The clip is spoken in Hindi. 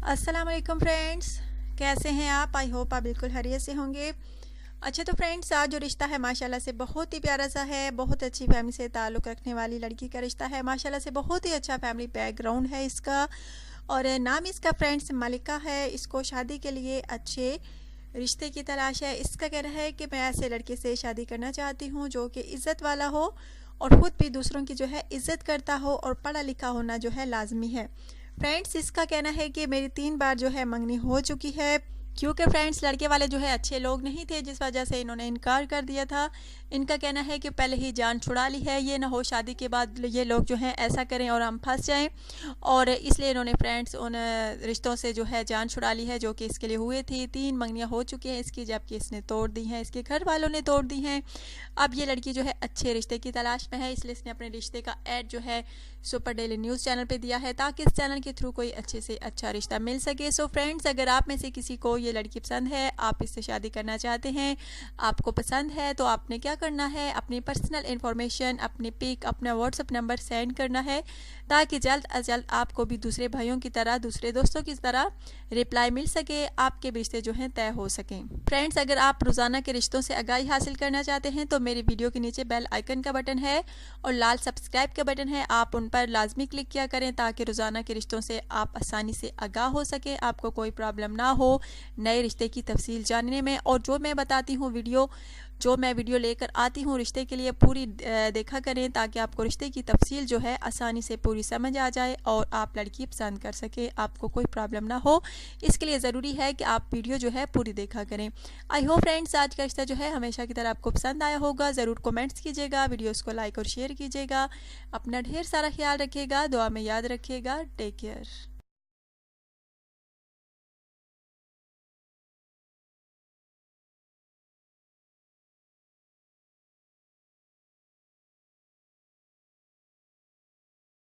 अस्सलाम वालेकुम फ्रेंड्स, कैसे हैं आप? आई होप आप बिल्कुल खैरियत से होंगे। अच्छा तो फ्रेंड्स, आज जो रिश्ता है माशाल्लाह से बहुत ही प्यारा सा है। बहुत अच्छी फैमिली से ताल्लुक़ रखने वाली लड़की का रिश्ता है। माशाल्लाह से बहुत ही अच्छा फैमिली बैकग्राउंड है इसका, और नाम इसका फ्रेंड्स मालिका है। इसको शादी के लिए अच्छे रिश्ते की तलाश है। इसका कहना है कि मैं ऐसे लड़के से शादी करना चाहती हूँ जो कि इज़्ज़त वाला हो और ख़ुद भी दूसरों की जो है इज़्ज़त करता हो, और पढ़ा लिखा होना जो है लाजमी है। फ्रेंड्स, इसका कहना है कि मेरी 3 बार जो है मंगनी हो चुकी है, क्योंकि फ्रेंड्स लड़के वाले जो है अच्छे लोग नहीं थे, जिस वजह से इन्होंने इनकार कर दिया था। इनका कहना है कि पहले ही जान छुड़ा ली है, ये ना हो शादी के बाद ये लोग जो हैं ऐसा करें और हम फंस जाएं, और इसलिए इन्होंने फ्रेंड्स उन रिश्तों से जो है जान छुड़ा ली है जो कि इसके लिए हुए थे। 3 मंगनियां हो चुकी हैं इसकी, जबकि इसने तोड़ दी हैं, इसके घर वालों ने तोड़ दी हैं। अब ये लड़की जो है अच्छे रिश्ते की तलाश में है, इसलिए इसने अपने रिश्ते का ऐड जो है सुपर डेली न्यूज़ चैनल पे दिया है, ताकि इस चैनल के थ्रू कोई अच्छे से अच्छा रिश्ता मिल सके। सो फ्रेंड्स, अगर आप में से किसी को ये लड़की पसंद है, आप इससे शादी करना चाहते हैं, आपको पसंद है, तो आपने क्या करना है, अपनी पर्सनल इन्फॉर्मेशन, अपनी पिक, अपना व्हाट्सअप नंबर सेंड करना है, ताकि जल्द अज जल्द आपको भी दूसरे भाइयों की तरह, दूसरे दोस्तों की तरह रिप्लाई मिल सके, आपके रिश्ते जो हैं तय हो सकें। फ्रेंड्स, अगर आप रोज़ाना के रिश्तों से आगाही हासिल करना चाहते हैं तो मेरी वीडियो के नीचे बेल आइकन का बटन है और लाल सब्सक्राइब का बटन है, आप उन पर लाजमी क्लिक किया करें, ताकि रोज़ाना के रिश्तों से आप आसानी से आगाह हो सके, आपको कोई प्रॉब्लम ना हो नए रिश्ते की तफसील जानने में। और जो मैं बताती हूँ जो मैं वीडियो लेकर आती हूँ रिश्ते के लिए, पूरी देखा करें, ताकि आपको रिश्ते की तफसील जो है आसानी से पूरी समझ आ जाए और आप लड़की पसंद कर सके, आपको कोई प्रॉब्लम ना हो। इसके लिए ज़रूरी है कि आप वीडियो जो है पूरी देखा करें। आई होप फ्रेंड्स, आज का रिश्ता जो है हमेशा की तरह आपको पसंद आया होगा। ज़रूर कमेंट्स कीजिएगा, वीडियोज़ को लाइक और शेयर कीजिएगा। अपना ढेर सारा ख्याल रखिएगा, दुआ में याद रखिएगा। Take care.